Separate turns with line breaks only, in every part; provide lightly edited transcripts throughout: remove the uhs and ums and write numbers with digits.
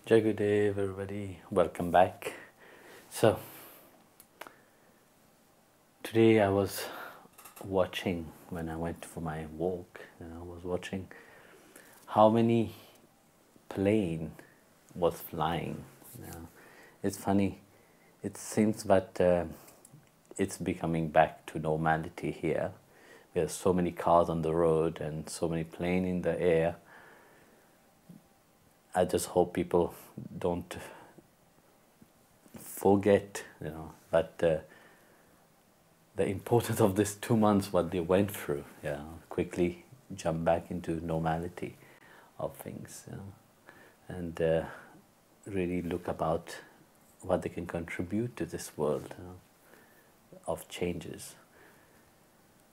Jai Gurudev, everybody, welcome back. So, today I was watching, when I went for my walk, I was watching how many plane was flying. It's funny, it seems that it's becoming back to normality here. There's so many cars on the road and so many planes in the air. I just hope people don't forget, that the importance of this 2 months, what they went through, quickly jump back into normality of things, and really look about what they can contribute to this world of changes.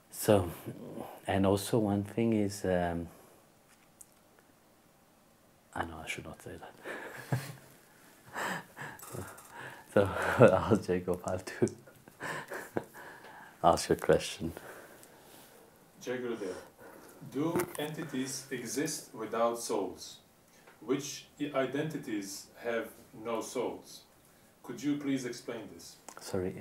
So, and also one thing is, I know I should not say that. So I'll ask Jayagopal to ask your question.
Jai Gurudev, do entities exist without souls? Which identities have no souls? Could you please explain this?
Sorry,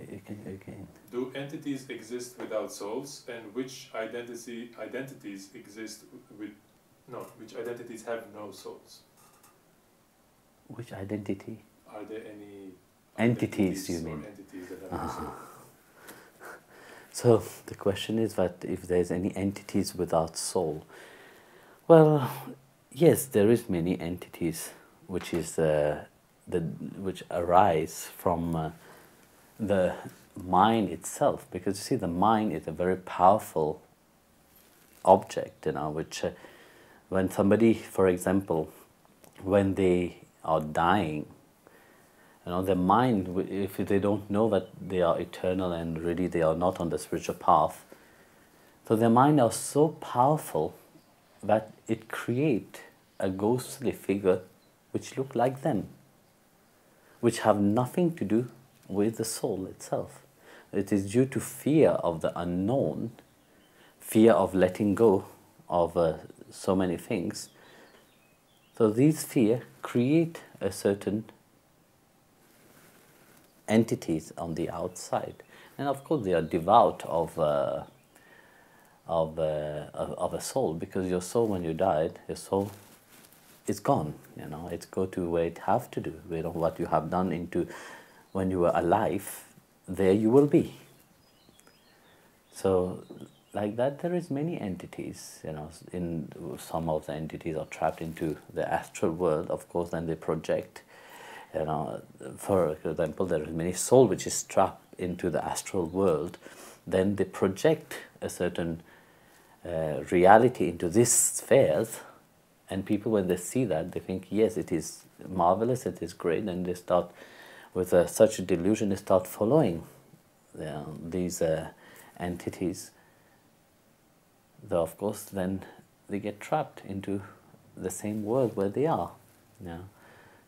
again.
Do entities exist without souls, and which identities exist with which identities have no souls?
Which identity?
Are there any
entities you mean?
Entities that have no soul?
So the question is that if there's any entities without soul. Well, yes, there is many entities which is which arise from the mind itself, because you see, the mind is a very powerful object, which when somebody, for example, when they are dying, their mind, if they don't know that they are eternal and really they are not on the spiritual path, so their mind are so powerful that it create a ghostly figure which look like them, which have nothing to do with the soul itself. It is due to fear of the unknown, fear of letting go of so many things. So these fear create a certain entities on the outside, and of course they are devout of a soul, because your soul, when you died, your soul is gone. It's go to where it have to do. What you have done into when you were alive, there you will be. So, like that, there is many entities. In some of the entities are trapped into the astral world, of course, and they project. For example, there is many soul which is trapped into the astral world. Then they project a certain reality into these spheres, and people, when they see that, they think, yes, it is marvelous, it is great, and they start with such a delusion, they start following these entities. Though, of course, then they get trapped into the same world where they are.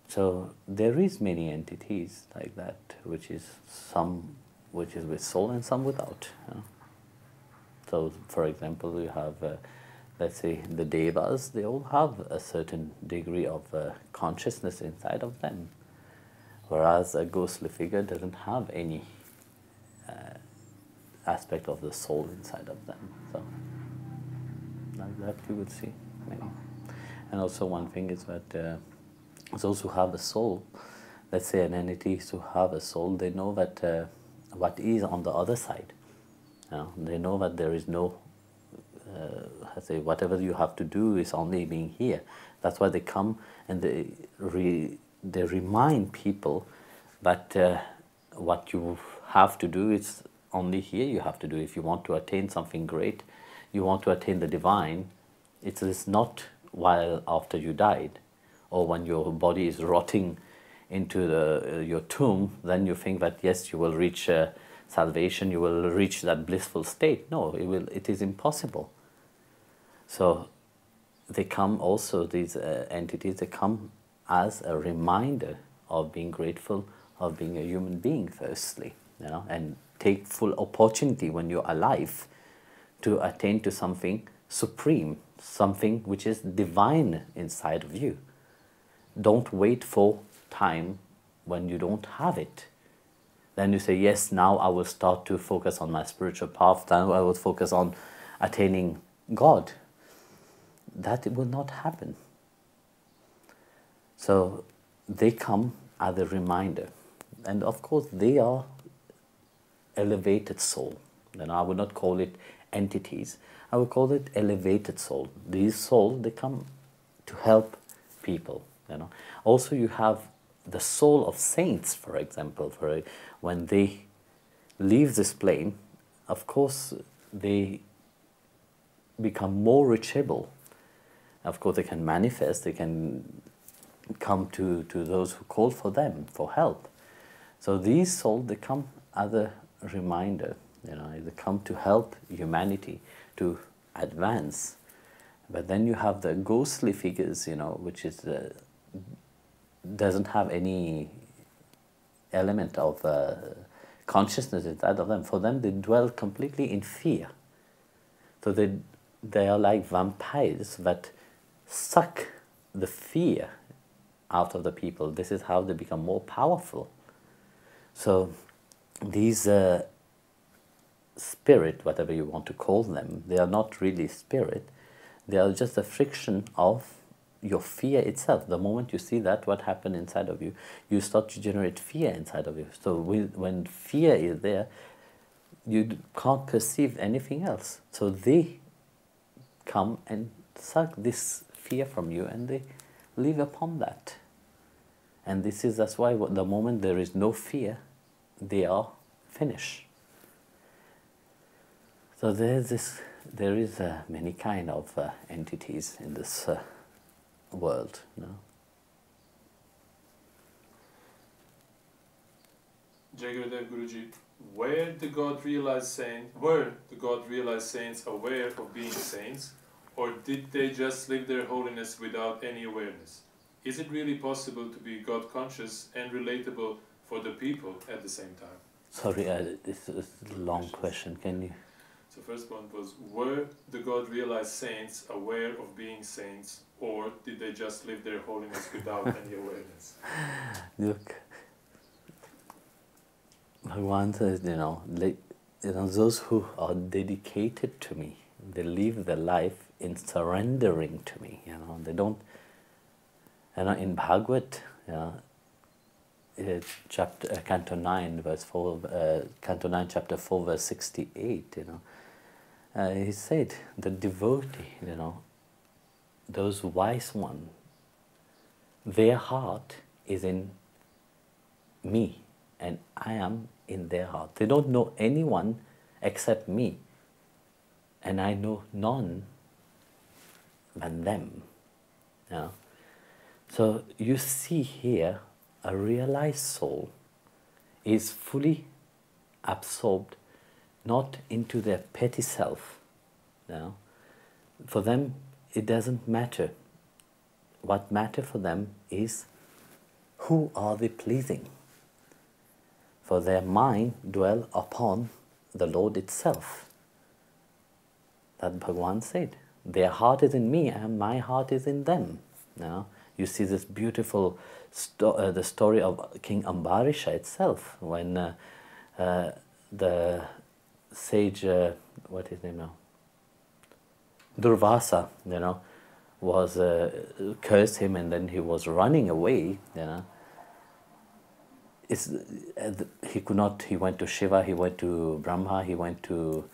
So there is many entities like that, which is with soul and some without. So, for example, you have, let's say, the devas. They all have a certain degree of consciousness inside of them, whereas a ghostly figure doesn't have any aspect of the soul inside of them. So, like that you would see, maybe. And also one thing is that those who have a soul, let's say an entity who have a soul, they know that what is on the other side. They know that there is no, whatever you have to do is only being here. That's why they come and they remind people that what you have to do is only here you have to do. If you want to attain something great, you want to attain the divine, it is not while after you died, or when your body is rotting into your tomb, then you think that yes, you will reach salvation, you will reach that blissful state. No, it is impossible. So they come also, these entities, they come as a reminder of being grateful, of being a human being firstly, and take full opportunity when you're alive to attain to something supreme, something which is divine inside of you. don't wait for time when you don't have it. Then you say, yes, now I will start to focus on my spiritual path, now I will focus on attaining God. That will not happen. So they come as a reminder. And of course, they are elevated soul. I would not call it entities. I would call it elevated soul. These souls, they come to help people. Also, you have the soul of saints, for example. When they leave this plane, of course, they become more reachable. Of course, they can manifest. They can come to those who call for them for help. So these souls, they come as a reminder. They come to help humanity to advance. But then you have the ghostly figures, which is doesn't have any element of consciousness inside of them. For them, they dwell completely in fear. So they are like vampires that suck the fear out of the people. This is how they become more powerful. So these spirit, whatever you want to call them, they are not really spirit. They are just a friction of your fear itself. The moment you see that, what happened inside of you, you start to generate fear inside of you. So when fear is there, you can't perceive anything else. So they come and suck this fear from you, and they live upon that. And that's why the moment there is no fear, they are finished. So there is many kind of entities in this world.
Jai Gurudev Guruji, were the God realized saints aware of being saints, or did they just live their holiness without any awareness? Is it really possible to be God conscious and relatable for the people at the same time?
Sorry, this is a long question. Can you?
So first one was, were the God realized saints aware of being saints, or did they just live their holiness without any awareness?
Look, Bhagavan says, those who are dedicated to me, they live their life in surrendering to me. They don't. In Bhagavad, Canto 9, verse 4, Canto 9, chapter 4, verse 68. He said, the devotee, those wise ones, their heart is in me, and I am in their heart. They don't know anyone except me, and I know none than them. So you see here, a realized soul is fully absorbed, not into their petty self. For them, it doesn't matter. What matters for them is who are they pleasing. For their mind dwell upon the Lord itself. That Bhagavan said, their heart is in me and my heart is in them. You see this beautiful the story of King Ambarisha itself, when the sage, what is his name now? Durvasa, was cursed him, and then he was running away. He could not. He went to Shiva. He went to Brahma. He went to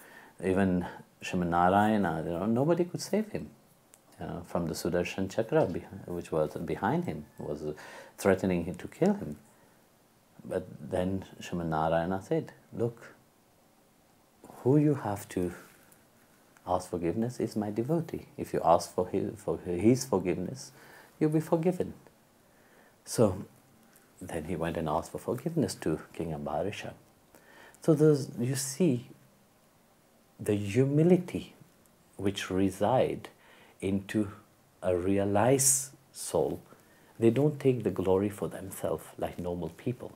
even Narayana. Nobody could save him. From the Sudarshan Chakra, which was behind him, was threatening him to kill him. But then Narayana said, look, who you have to ask forgiveness is my devotee. If you ask for his forgiveness, you'll be forgiven. So then he went and asked for forgiveness to King Ambarisha. So you see the humility which reside into a realized soul. They don't take the glory for themselves like normal people,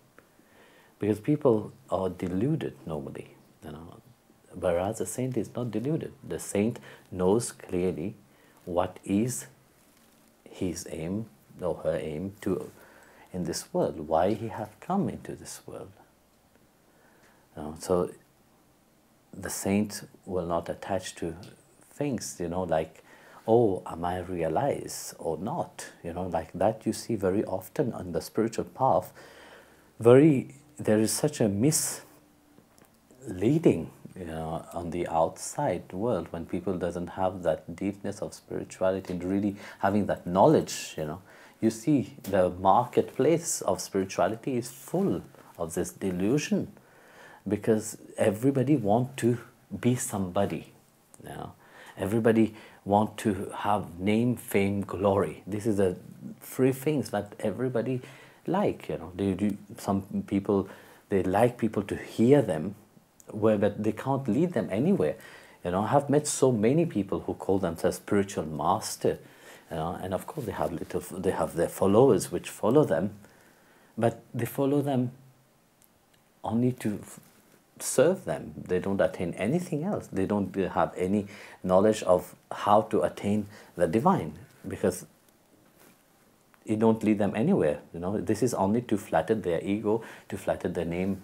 because people are deluded normally, whereas the saint is not deluded. The saint knows clearly what is his aim, or her aim to in this world, why he have come into this world. So the saint will not attach to things, like, oh, am I realized or not? Like that you see very often on the spiritual path. There is such a misleading, on the outside world when people doesn't have that deepness of spirituality and really having that knowledge, You see the marketplace of spirituality is full of this delusion because everybody want to be somebody, Everybody want to have name, fame, glory. This is the three things that everybody like, Some people, they like people to hear them, but they can't lead them anywhere. I have met so many people who call themselves spiritual master, and of course they have their followers which follow them, but they follow them only to serve them. They don't attain anything else. They don't have any knowledge of how to attain the divine, because it don't lead them anywhere. This is only to flatter their ego, to flatter their name,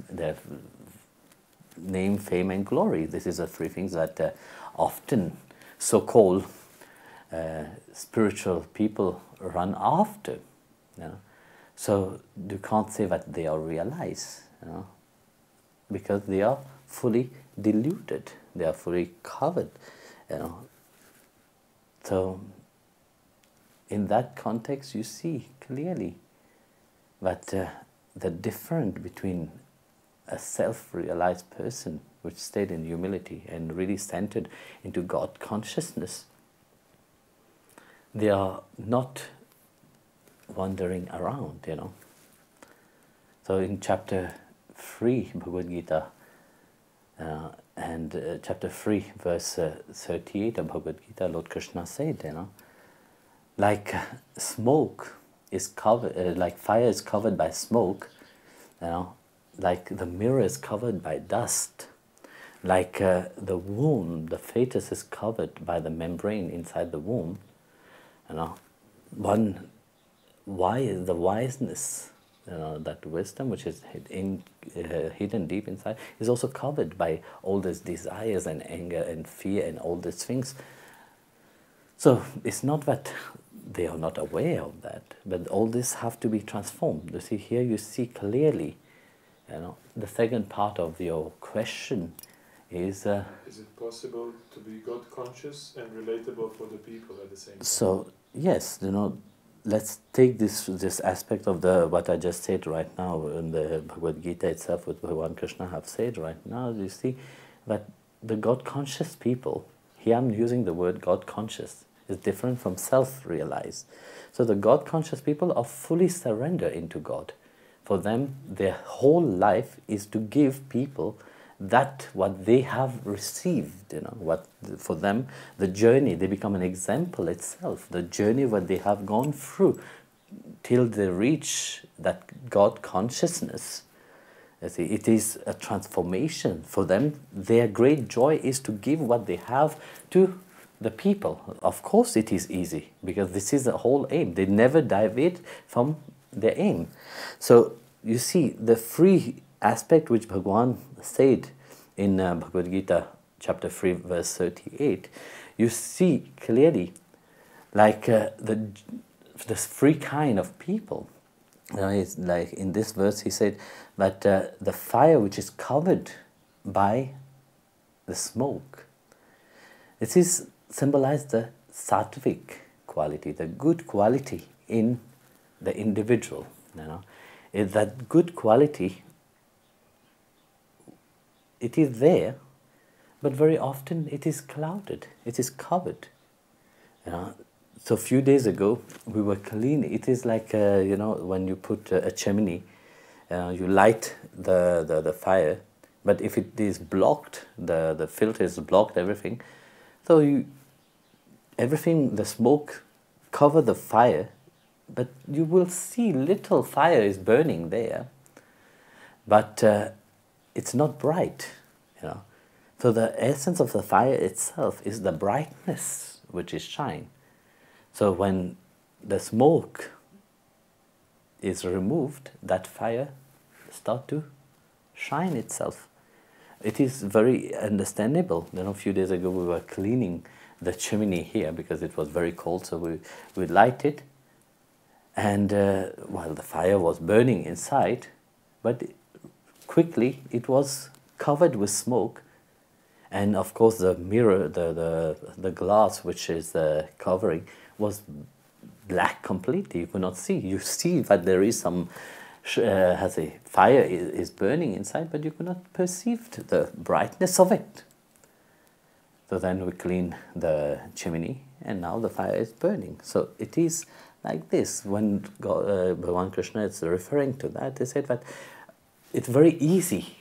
fame, and glory. This is the three things that often so-called spiritual people run after. So you can't say that they are realized, because they are fully deluded, they are fully covered, So in that context, you see clearly that the difference between a self-realized person which stayed in humility and really centered into God consciousness, they are not wandering around, So in chapter 3 Bhagavad Gita, and chapter 3 verse 38 of Bhagavad Gita, Lord Krishna said, like smoke is covered, like fire is covered by smoke, like the mirror is covered by dust, like the womb, the fetus is covered by the membrane inside the womb, the wiseness, that wisdom which is hidden deep inside is also covered by all these desires and anger and fear and all these things. So it's not that they are not aware of that, but all this have to be transformed. You see, here you see clearly, the second part of your question is it
possible to be God conscious and relatable for the people at the same time?
So yes, let's take this aspect of what I just said right now in the Bhagavad Gita itself, what Bhagavan Krishna have said right now. You see that the God conscious people, here I'm using the word God conscious, is different from self-realized. So the God conscious people are fully surrendered into God. For them, their whole life is to give people that what they have received, what for them the journey, they become an example itself, the journey what they have gone through till they reach that God consciousness. You see, it is a transformation for them. Their great joy is to give what they have to the people. Of course it is easy, because this is the whole aim. They never deviate from their aim. So you see the free aspect which Bhagavan said in Bhagavad Gita chapter 3 verse 38, you see clearly like this free kind of people. It's like in this verse he said that the fire which is covered by the smoke, this is symbolized the sattvic quality, the good quality in the individual. Is that good quality, it is there, but very often it is clouded, it is covered. So a few days ago we were cleaning. It is like when you put a chimney, you light the fire, but if it is blocked, the filter is blocked, everything, so everything, the smoke cover the fire, but you will see little fire is burning there, but it's not bright, So the essence of the fire itself is the brightness which is shine. So when the smoke is removed, that fire starts to shine itself. It is very understandable. You know, a few days ago we were cleaning the chimney here because it was very cold, so we light it, and while the fire was burning inside, but quickly it was covered with smoke, and of course the mirror, the glass which is the covering, was black completely. You could not see. You see that there is some has a fire is burning inside, but you could not perceive the brightness of it. So then we clean the chimney, and now the fire is burning. So it is like this. When Bhagavan Krishna is referring to that, they said that it's very easy.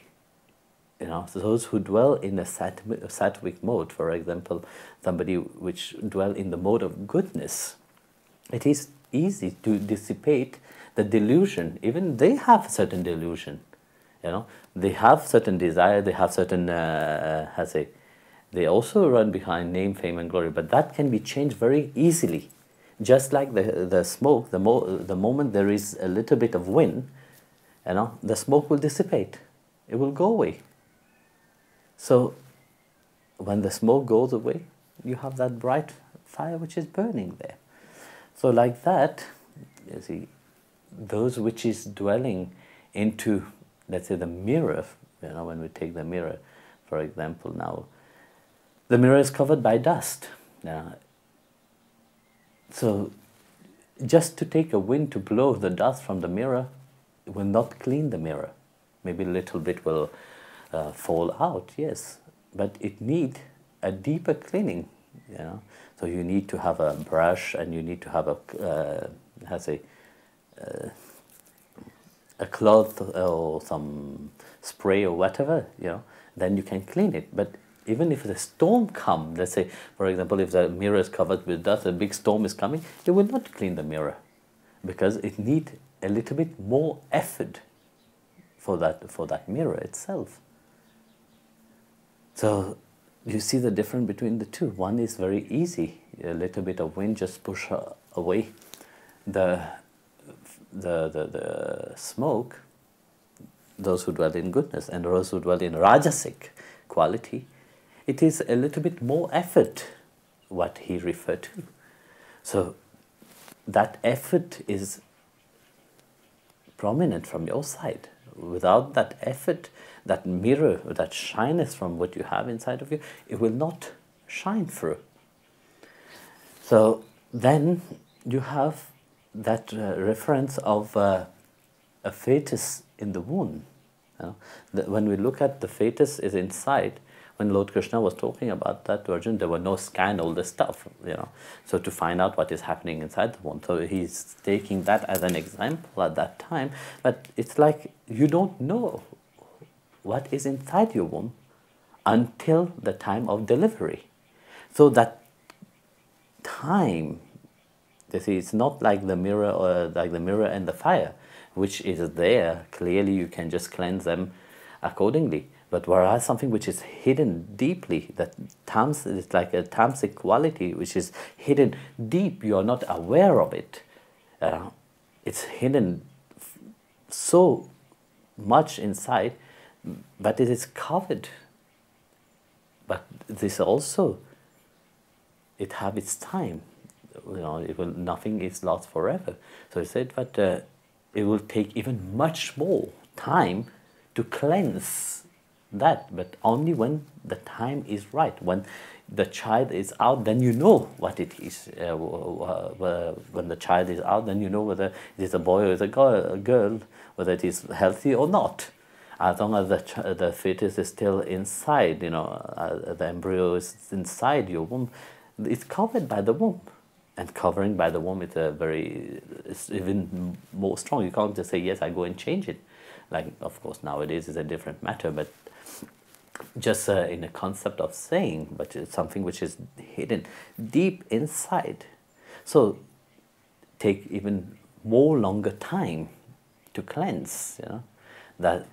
You know, those who dwell in a sattvic mode, for example, somebody which dwell in the mode of goodness, it is easy to dissipate the delusion. Even they have certain delusion, you know. They have certain desire, they have certain, they also run behind name, fame and glory, but that can be changed very easily. Just like the smoke, the moment there is a little bit of wind, you know, the smoke will dissipate. It will go away. So when the smoke goes away, you have that bright fire which is burning there. So like that, you see, those which is dwelling into, let's say, the mirror, you know, when we take the mirror, for example, now, the mirror is covered by dust. So just to take a wind to blow the dust from the mirror, it will not clean the mirror. Maybe a little bit will fall out, yes, but it needs a deeper cleaning, you know. So you need to have a brush, and you need to have a cloth or some spray or whatever, you know, then you can clean it. But even if the storm comes, let's say, for example, if the mirror is covered with dust, a big storm is coming, it will not clean the mirror, because it needs a little bit more effort for that mirror itself. So you see the difference between the two. One is very easy. A little bit of wind just push away the smoke. Those who dwell in goodness, and those who dwell in rajasic quality, it is a little bit more effort, what he referred to. So that effort is prominent from your side. Without that effort, that mirror, that shyness from what you have inside of you, it will not shine through. So then you have that reference of a fetus in the womb. You know? When we look at the fetus is inside, when Lord Krishna was talking about that to Arjuna, there were no scan, all this stuff, you know. So to find out what is happening inside the womb. So he's taking that as an example at that time. But it's like you don't know what is inside your womb until the time of delivery. So that time, you see, it's not like the mirror or like the mirror and the fire, which is there. Clearly you can just cleanse them accordingly. But whereas something which is hidden deeply, that it's like a tamasic quality which is hidden deep, you are not aware of it. It's hidden so much inside, but it is covered. But this also, it have its time. You know, nothing is lost forever. So he said that it will take even much more time to cleanse that, but only when the time is right. When the child is out, then you know what it is. When the child is out, then you know whether it is a boy or is a girl, whether it is healthy or not. As long as the fetus is still inside, you know, the embryo is inside your womb, it's covered by the womb. And covering by the womb is it's even more strong. You can't just say, yes, I go and change it. Like, of course, nowadays is a different matter, but just in a concept of saying, but it's something which is hidden deep inside. So take even more longer time to cleanse, you know, that.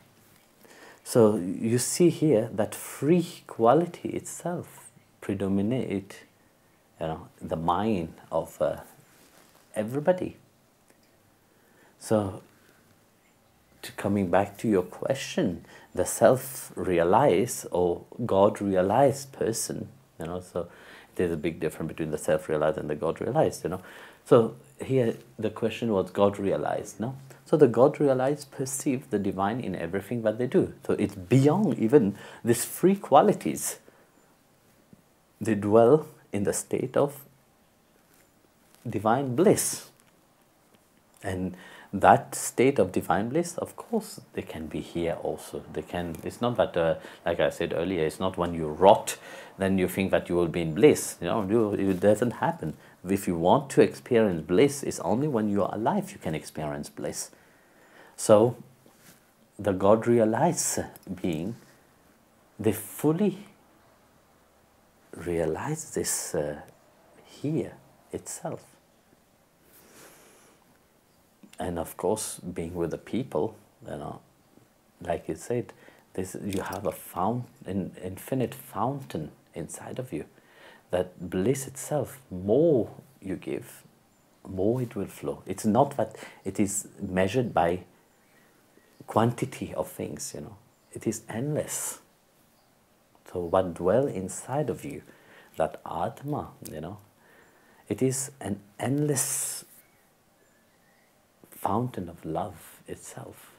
So you see here that free quality itself predominate, you know, the mind of everybody. So coming back to your question, the self-realized or God-realized person, so there's a big difference between the self-realized and the God-realized, So here the question was God-realized, no? So the God-realized perceive the divine in everything that they do. So it's beyond even these free qualities. They dwell in the state of divine bliss. And that state of divine bliss, of course, they can be here also. They can. It's not that, like I said earlier, it's not when you rot, then you think that you will be in bliss. It doesn't happen. If you want to experience bliss, it's only when you are alive you can experience bliss. So, the God-realized being, they fully realize this here itself. And of course, being with the people, like you said, you have an infinite fountain inside of you. That bliss itself, more you give, more it will flow. It's not that it is measured by quantity of things, It is endless. So what dwells inside of you, that Atma, it is an endless fountain of love itself.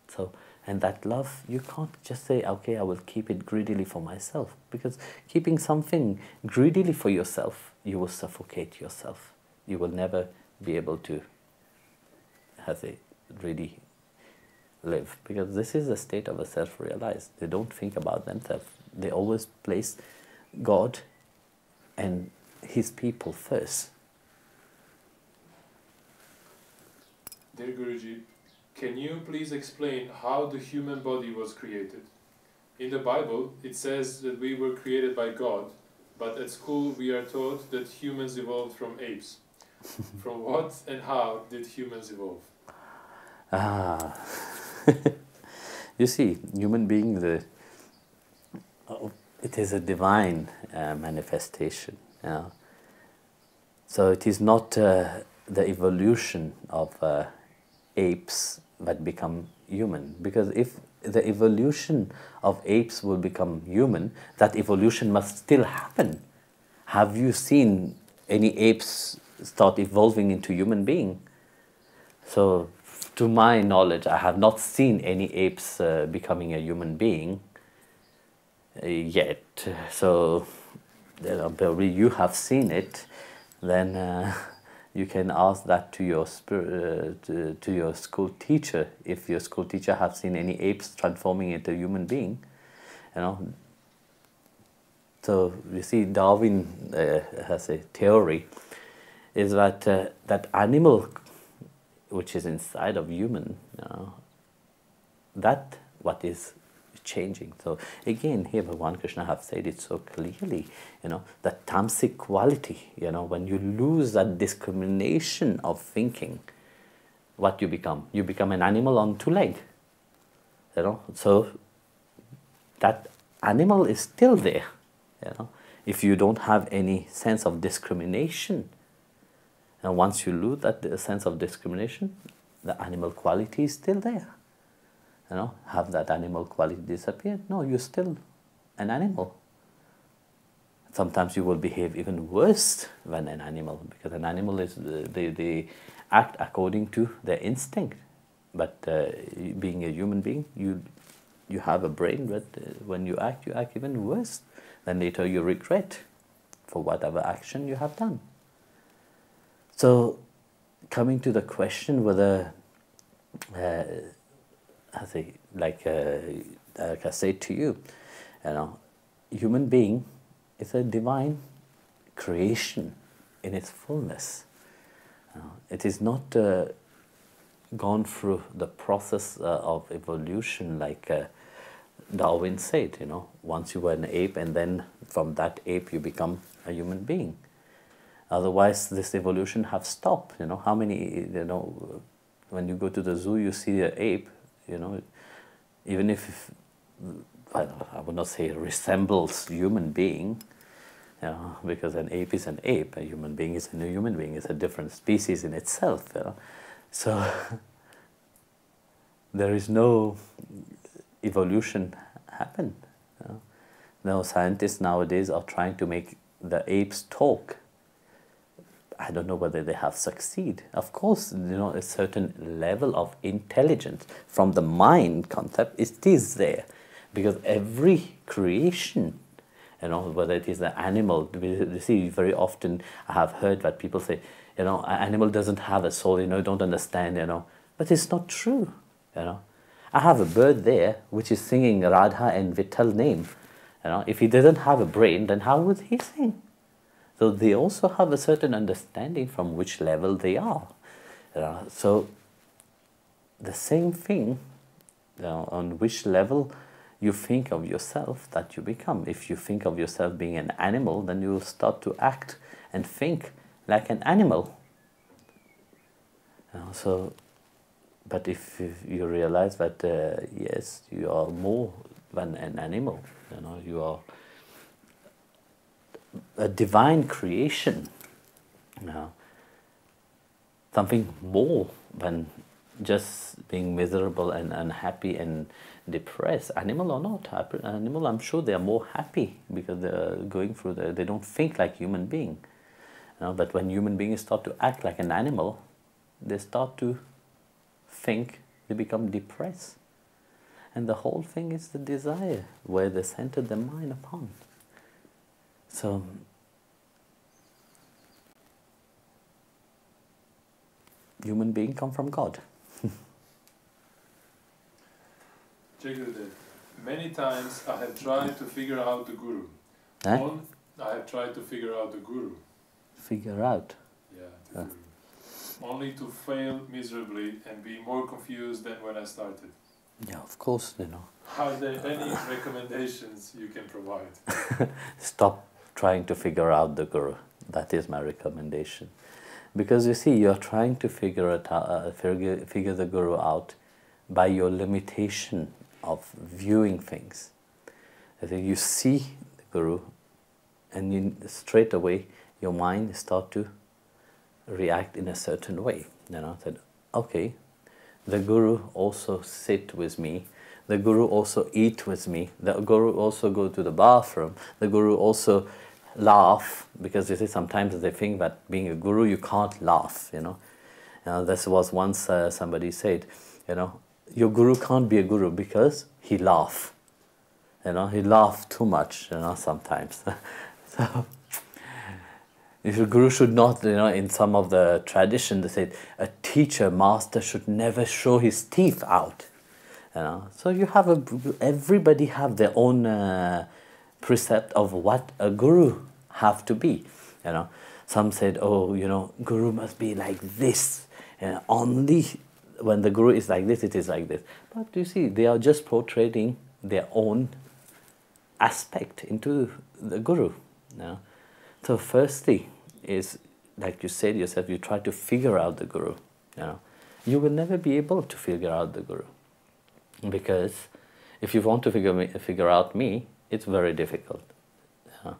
So, and that love, you can't just say, okay, I will keep it greedily for myself, because keeping something greedily for yourself, you will suffocate yourself. You will never be able to, really live, because this is the state of a self-realized. They don't think about themselves. They always place God and his people first.
Dear Guruji, can you please explain how the human body was created? In the Bible, it says that we were created by God, but at school we are taught that humans evolved from apes. From what and how did humans evolve?
You see, human being, it is a divine manifestation. So it is not the evolution of apes that become human, because if the evolution of apes will become human, that evolution must still happen. Have you seen any apes start evolving into human being? So to my knowledge, I have not seen any apes becoming a human being yet. So probably you have seen it, then you can ask that to your to your school teacher, if your school teacher have seen any apes transforming into a human being, So you see, Darwin has a theory, is that that animal which is inside of human, that what is changing. So again, here Bhagavan Krishna have said it so clearly, that tamasic quality, when you lose that discrimination of thinking, what you become? You become an animal on two legs, So that animal is still there, If you don't have any sense of discrimination, and once you lose that sense of discrimination, the animal quality is still there. Have that animal quality disappeared? No, you're still an animal. Sometimes you will behave even worse than an animal, because an animal is they act according to their instinct. But being a human being, you have a brain, but when you act even worse. Then later you regret for whatever action you have done. So, coming to the question whether, like I said to you, human being is a divine creation in its fullness. It is not gone through the process of evolution like Darwin said, once you were an ape and then from that ape you become a human being. Otherwise, this evolution have stopped. How many, when you go to the zoo, you see an ape, even if, I would not say resembles human being, because an ape is an ape, a human being is a new human being, it's a different species in itself, So, there is no evolution happen. You know? Now scientists nowadays are trying to make the apes talk. I don't know whether they have succeeded. Of course, you know, a certain level of intelligence from the mind concept, it is there. Because every creation, you know, whether it is an animal, you see very often I have heard that people say, you know, an animal doesn't have a soul, you know, don't understand, you know. But it's not true, you know. I have a bird there which is singing Radha and Vittal name. You know, if he doesn't have a brain, then how would he sing? So they also have a certain understanding from which level they are. You know, so the same thing, you know, on which level you think of yourself that you become. If you think of yourself being an animal, then you will start to act and think like an animal. You know, so, but if you realize that yes, you are more than an animal. You know, you are a divine creation. You know, something more than just being miserable and unhappy and depressed. Animal or not, animal, I'm sure they are more happy because they're going through they don't think like human being. You know, but when human beings start to act like an animal, they start to think, they become depressed. And the whole thing is the desire, where they center their mind upon. So, human beings come from God.
Many times I have tried to figure out the Guru.
Eh?
I have tried to figure out the Guru.
Figure out?
Yeah, the Guru. Only to fail miserably and be more confused than when I started.
Yeah, of course, you know.
Are there any recommendations you can provide?
Stop trying to figure out the Guru. That is my recommendation. Because you see, you're trying to figure the Guru out by your limitation of viewing things. I think you see the Guru, and you straight away your mind start to react in a certain way. You know, that okay, the Guru also sit with me. The Guru also eat with me. The Guru also go to the bathroom. The Guru also laugh, because you see sometimes they think that being a Guru you can't laugh. You know, this was once somebody said, you know, your Guru can't be a Guru because he laugh. You know, he laugh too much. You know, sometimes. So, if your Guru should not, you know, in some of the tradition they said a teacher, master should never show his teeth out. You know, so you have everybody have their own precept of what a Guru have to be. You know, some said, oh, you know, Guru must be like this, and only when the Guru is like this, it is like this. But you see, they are just portraying their own aspect into the Guru. You know? So firstly is, like you said yourself, you try to figure out the Guru. You know, you will never be able to figure out the Guru, because if you want to figure out me, it's very difficult. You know?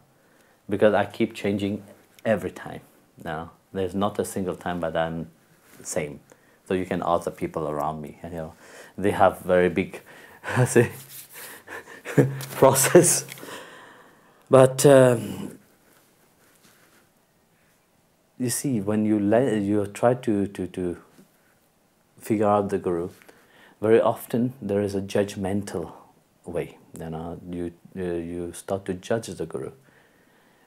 Because I keep changing every time. You know? There's not a single time that I'm the same. So you can ask the people around me. You know, they have very big, say, process. But you see, when you try to figure out the Guru, very often there is a judgmental way. You know, you start to judge the Guru.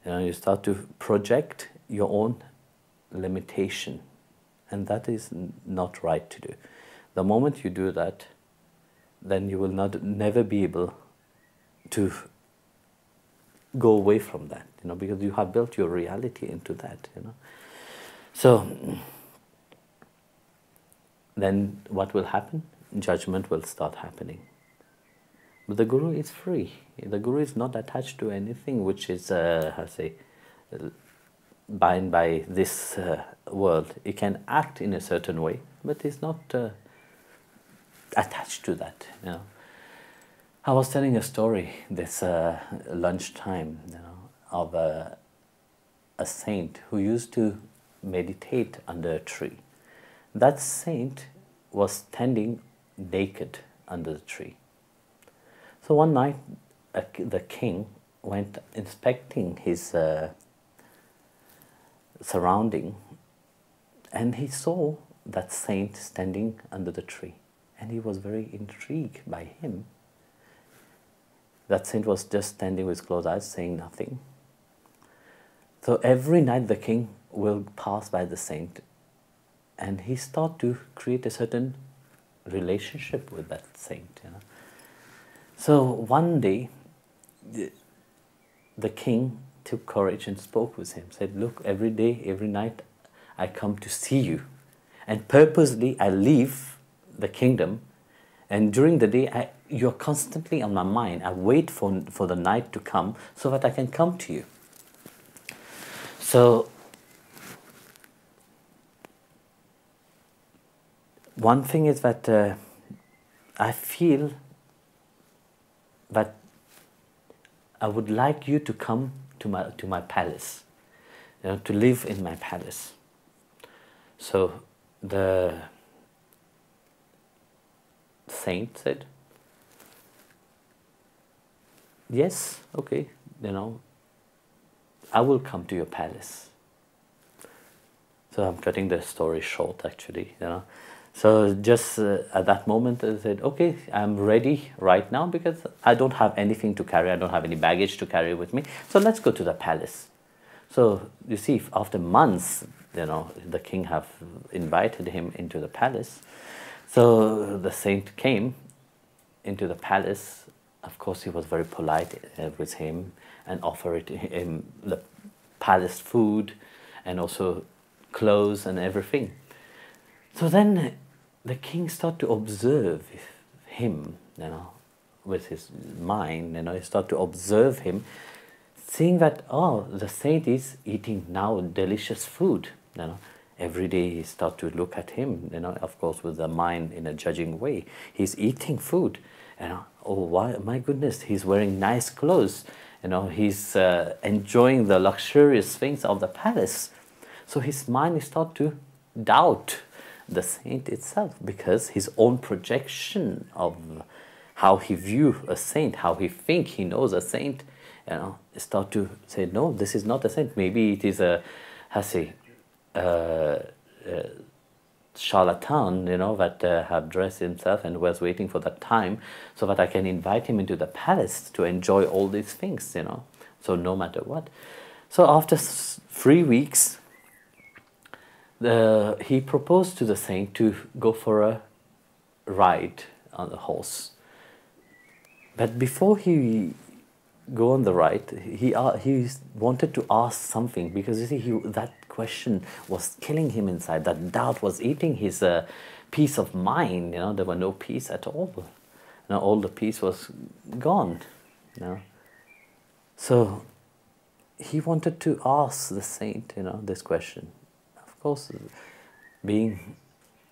You know, you start to project your own limitation, and that is not right to do. The moment you do that, then you will never be able to go away from that. You know, because you have built your reality into that. You know, so then what will happen? Judgment will start happening. But the Guru is free. The Guru is not attached to anything which is, bound by this world. He can act in a certain way, but he's not attached to that. You know, I was telling a story this lunchtime, you know, of a saint who used to meditate under a tree. That saint was standing naked under the tree. So one night, the king went inspecting his surrounding, and he saw that saint standing under the tree, and he was very intrigued by him. That saint was just standing with closed eyes, saying nothing. So every night the king will pass by the saint, and he started to create a certain relationship with that saint. So one day, the king took courage and spoke with him, said, look, every day, every night, I come to see you. And purposely, I leave the kingdom. And during the day, you're constantly on my mind. I wait for the night to come so that I can come to you. So, one thing is that I feel that I would like you to come to my palace, to live in my palace. So the saint said, yes, okay, I will come to your palace. So I'm cutting the story short, actually, So just at that moment, I said, okay, I'm ready right now because I don't have anything to carry. I don't have any baggage to carry with me. So let's go to the palace. So you see, after months, the king have invited him into the palace. So the saint came into the palace. Of course, he was very polite with him and offered him the palace food and also clothes and everything. So then the king started to observe him, with his mind, he started to observe him, seeing that, oh, the saint is eating now delicious food, Every day he started to look at him, of course with the mind in a judging way. He's eating food, oh, why, my goodness, he's wearing nice clothes, he's enjoying the luxurious things of the palace. So his mind started to doubt the saint itself, because his own projection of how he view a saint, how he think he knows a saint, start to say, no, this is not a saint. Maybe it is a, charlatan, that have dressed himself and was waiting for that time so that I can invite him into the palace to enjoy all these things, So no matter what. So after 3 weeks, he proposed to the saint to go for a ride on the horse. But before he go on the ride, he wanted to ask something, because you see, that question was killing him inside. That doubt was eating his peace of mind. There were no peace at all. All the peace was gone. So he wanted to ask the saint, this question. Of course, being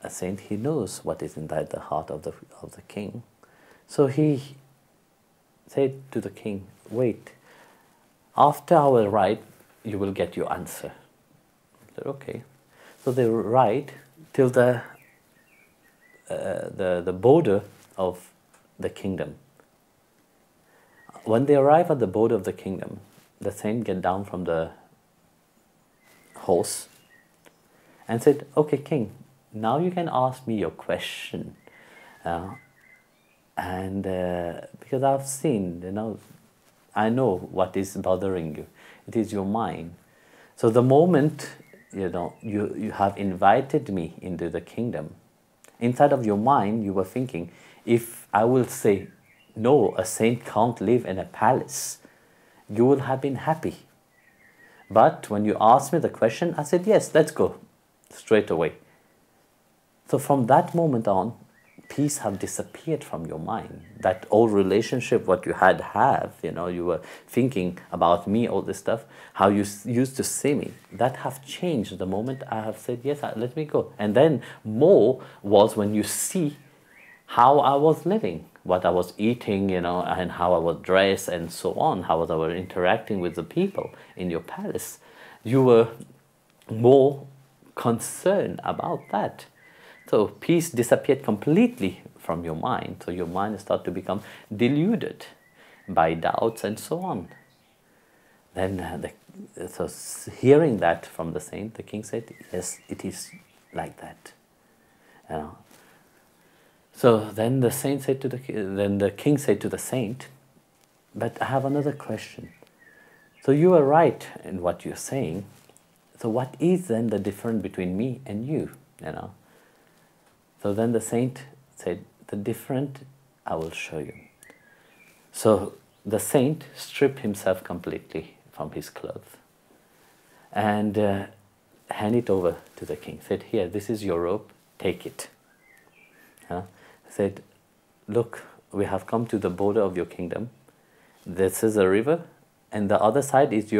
a saint, he knows what is inside the heart of the king. So he said to the king, wait, after our ride, you will get your answer. I said, okay. So they ride till the border of the kingdom. When they arrive at the border of the kingdom, the saint get down from the horse and said, okay, king, now you can ask me your question. Because I've seen, I know what is bothering you. It is your mind. So the moment, you have invited me into the kingdom, inside of your mind, you were thinking, if I will say, no, a saint can't live in a palace, you will have been happy. But when you asked me the question, I said, yes, let's go, straight away. So from that moment on, peace have disappeared from your mind. That old relationship, what you have, you were thinking about me, all this stuff, how you used to see me, that have changed the moment I have said, yes, let me go. And then more was when you see how I was living, what I was eating, and how I was dressed and so on, how I was interacting with the people in your palace. You were more concerned about that. So peace disappeared completely from your mind. So your mind starts to become deluded by doubts and so on. Then, so hearing that from the saint, the king said, yes, it is like that. You know. So then the saint said to the king said to the saint, but I have another question. So you are right in what you're saying. So what is then the difference between me and you? You know. So then the saint said, the difference I will show you. So the saint stripped himself completely from his clothes and hand it over to the king. Said, here, this is your robe, take it. Said, look, we have come to the border of your kingdom. This is a river, and the other side is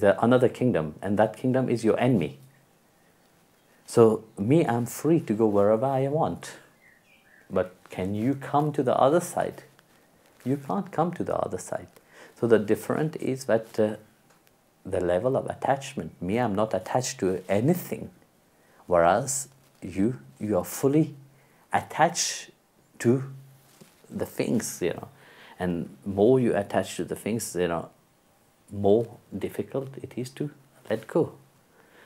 another kingdom, and that kingdom is your enemy. So me, I'm free to go wherever I want. But can you come to the other side? You can't come to the other side. So the difference is that the level of attachment. Me, I'm not attached to anything, whereas you are fully attached to the things, you know. And more you attach to the things, you know, more difficult it is to let go.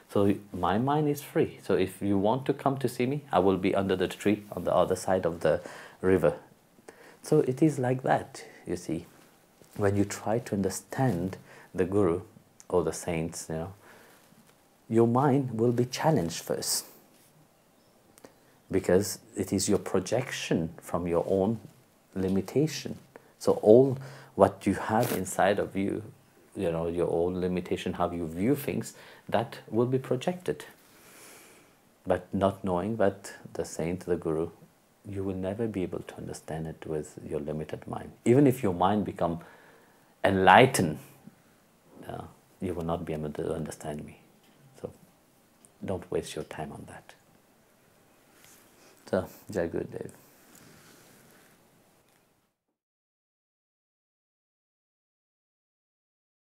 So my mind is free. So if you want to come to see me, I will be under the tree on the other side of the river. So it is like that, you see. When you try to understand the Guru or the saints, you know, your mind will be challenged first, because it is your projection from your own limitation. So all what you have inside of you, you know, your own limitation, how you view things, that will be projected. But not knowing that the saint, the Guru, you will never be able to understand it with your limited mind. Even if your mind become enlightened, you will not be able to understand me. So don't waste your time on that. So, Jai Gurudev.